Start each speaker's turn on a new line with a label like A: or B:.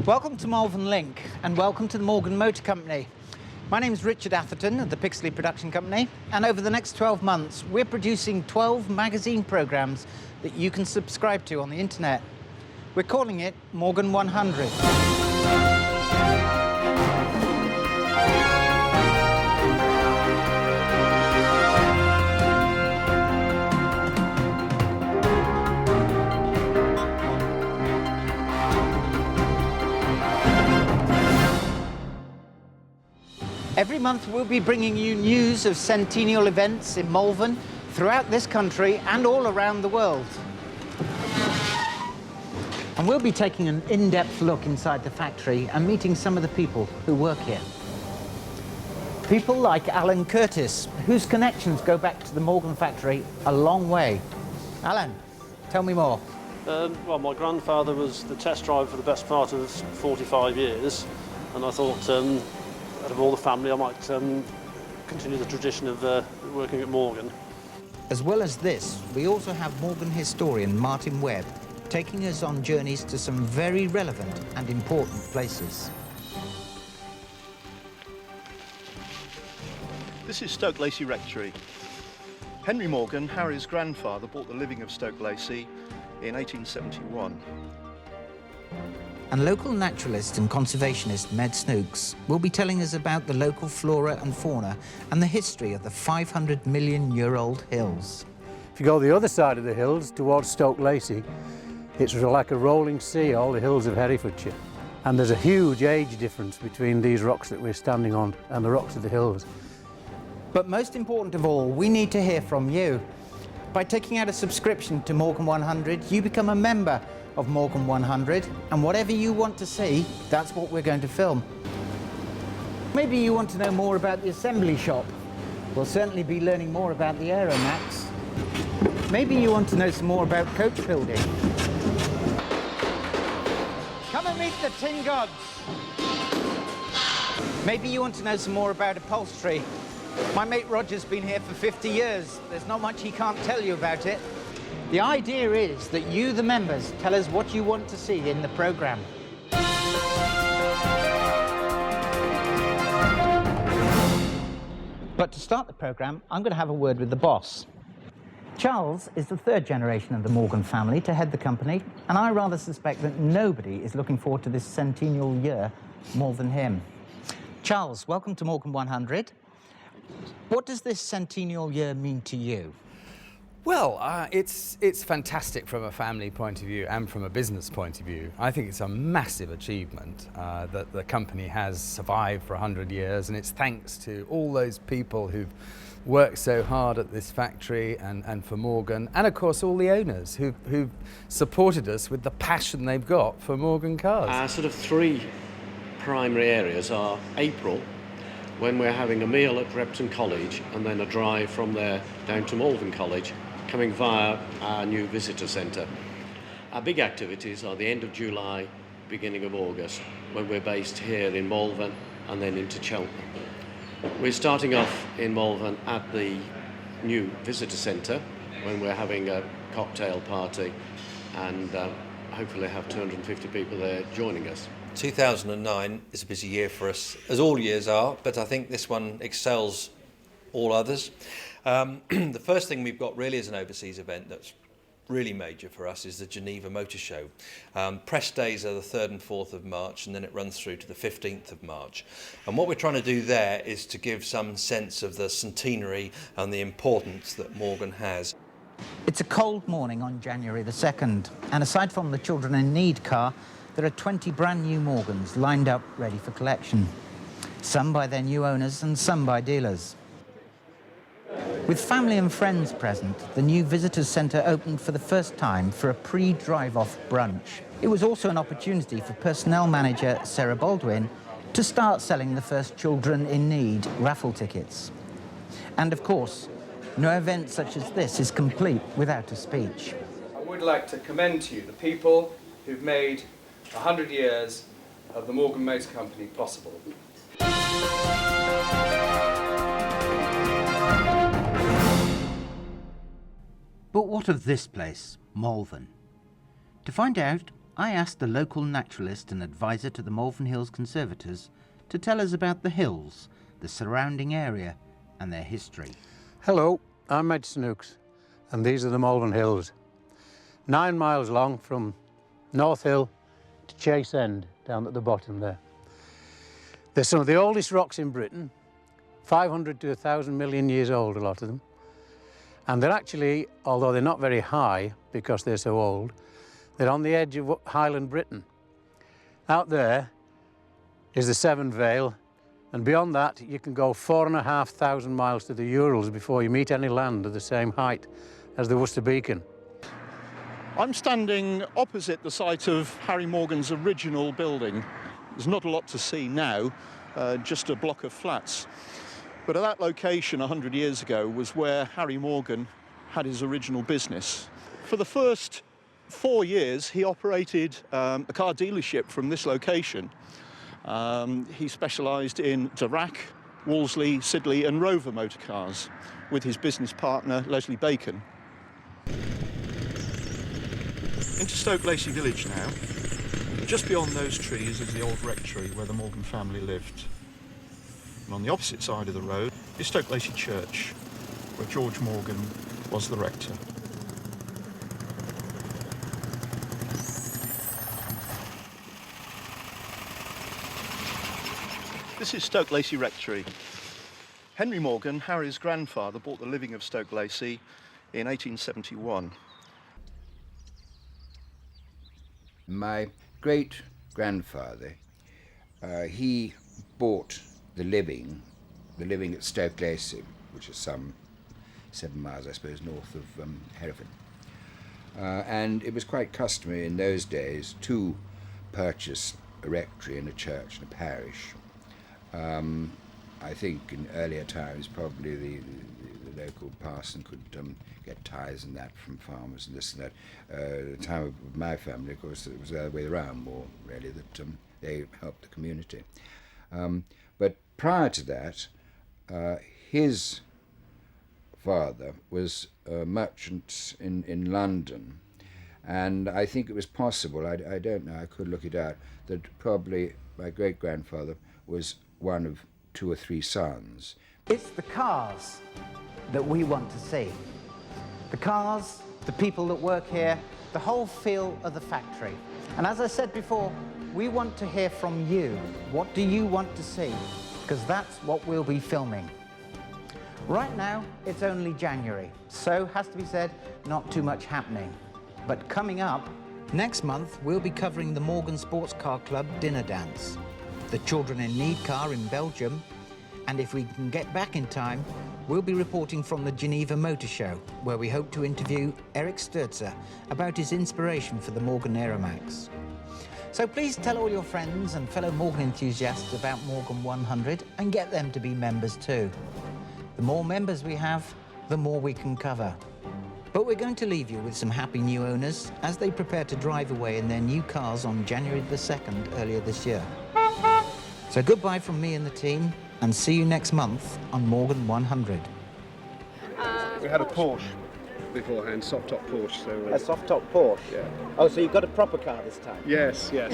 A: Welcome to Malvern Link and welcome to the Morgan Motor Company. My name is Richard Atherton of the Pixley Production Company, and over the next 12 months we're producing 12 magazine programmes that you can subscribe to on the internet. We're calling it Morgan100. Every month we'll be bringing you news of centennial events in Malvern, throughout this country and all around the world. And we'll be taking an in-depth look inside the factory and meeting some of the people who work here. People like Alan Curtis, whose connections go back to the Morgan factory a long way. Alan, tell me more.
B: Well, my grandfather was the test driver for the best part of 45 years, and I thought out of all the family, I might continue the tradition of working at Morgan.
A: As well as this, we also have Morgan historian Martyn Webb taking us on journeys to some very relevant and important places.
C: This is Stoke Lacy Rectory. Henry Morgan, Harry's grandfather, bought the living of Stoke Lacy in 1871.
A: And local naturalist and conservationist Snookes will be telling us about the local flora and fauna and the history of the 500-million-year-old hills.
D: If you go the other side of the hills towards Stoke Lacy, it's like a rolling sea, all the hills of Herefordshire. And there's a huge age difference between these rocks that we're standing on and the rocks of the hills.
A: But most important of all, we need to hear from you. By taking out a subscription to Morgan100, you become a member of Morgan100, and whatever you want to see, that's what we're going to film. Maybe you want to know more about the assembly shop. We'll certainly be learning more about the aeronax. Maybe you want to know some more about coach building. Come and meet the Tin Gods. Maybe you want to know some more about upholstery. My mate Roger's been here for 50 years. There's not much he can't tell you about it. The idea is that you, the members, tell us what you want to see in the programme. But to start the programme, I'm going to have a word with the boss. Charles is the third generation of the Morgan family to head the company, and I rather suspect that nobody is looking forward to this centennial year more than him. Charles, welcome to Morgan100. What does this centennial year mean to you?
E: Well, it's fantastic from a family point of view and from a business point of view. I think it's a massive achievement that the company has survived for 100 years, and it's thanks to all those people who've worked so hard at this factory and for Morgan, and of course all the owners who've supported us with the passion they've got for Morgan cars.
B: Our sort of three primary areas are April, when we're having a meal at Repton College, and then a drive from there down to Malvern College, coming via our new visitor centre. Our big activities are the end of July, beginning of August, when we're based here in Malvern and then into Cheltenham. We're starting off in Malvern at the new visitor centre, when we're having a cocktail party and hopefully have 250 people there joining us.
F: 2009 is a busy year for us, as all years are, but I think this one excels all others. The first thing we've got really as an overseas event that's really major for us is the Geneva Motor Show. Press days are the 3rd and 4th of March, and then it runs through to the 15th of March. And what we're trying to do there is to give some sense of the centenary and the importance that Morgan has.
A: It's a cold morning on January the 2nd, and aside from the Children in Need car, there are 20 brand new Morgans lined up ready for collection. Some by their new owners and some by dealers. With family and friends present, the new visitors centre opened for the first time for a pre-drive-off brunch. It was also an opportunity for personnel manager Sarah Baldwin to start selling the first Children in Need raffle tickets. And of course, no event such as this is complete without a speech.
G: I would like to commend to you the people who've made 100 years of the Morgan Motor Company possible.
A: But what of this place, Malvern? To find out, I asked the local naturalist and advisor to the Malvern Hills Conservators to tell us about the hills, the surrounding area and their history.
D: Hello, I'm Snookes, and these are the Malvern Hills. 9 miles long from North Hill to Chase End, down at the bottom there. They're some of the oldest rocks in Britain, 500 to 1,000 million years old, a lot of them. And they're actually, although they're not very high because they're so old, they're on the edge of Highland Britain. Out there is the Severn Vale, and beyond that you can go 4,500 miles to the Urals before you meet any land of the same height as the Worcester Beacon.
C: I'm standing opposite the site of Harry Morgan's original building. There's not a lot to see now, just a block of flats. But at that location 100 years ago was where Harry Morgan had his original business. For the first 4 years, he operated a car dealership from this location. He specialised in Darracq, Wolseley, Siddeley and Rover motor cars with his business partner, Leslie Bacon. Into Stoke Lacy village now. Just beyond those trees is the old rectory where the Morgan family lived. And on the opposite side of the road is Stoke Lacy Church, where George Morgan was the rector. This is Stoke Lacy Rectory. Henry Morgan, Harry's grandfather, bought the living of Stoke Lacy in 1871.
H: My great-grandfather, he bought the living at Stoke Lacy, which is some 7 miles, I suppose, north of Hereford. And it was quite customary in those days to purchase a rectory and a church and a parish. I think in earlier times probably the local parson could get tithes and that from farmers and this and that. At the time of my family, of course, it was the other way around more, really, that they helped the community. But prior to that, his father was a merchant in London, and I think it was possible, I don't know, I could look it out, that probably my great-grandfather was one of 2 or 3 sons.
A: It's the cars that we want to see. The cars, the people that work here, the whole feel of the factory. And as I said before, we want to hear from you. What do you want to see? Because that's what we'll be filming. Right now, it's only January, so has to be said, not too much happening. But coming up, next month, we'll be covering the Morgan Sports Car Club dinner dance, the Children in Need car in Belgium, and if we can get back in time, we'll be reporting from the Geneva Motor Show, where we hope to interview Eric Sturzer about his inspiration for the Morgan Aeromax. So please tell all your friends and fellow Morgan enthusiasts about Morgan 100 and get them to be members too. The more members we have, the more we can cover. But we're going to leave you with some happy new owners as they prepare to drive away in their new cars on January the 2nd earlier this year. So goodbye from me and the team, and see you next month on Morgan 100.
I: We had a Porsche beforehand, soft-top Porsche. So
A: A soft-top Porsche?
I: Yeah.
A: Oh, so you've got a proper car this time?
I: Yes, yes.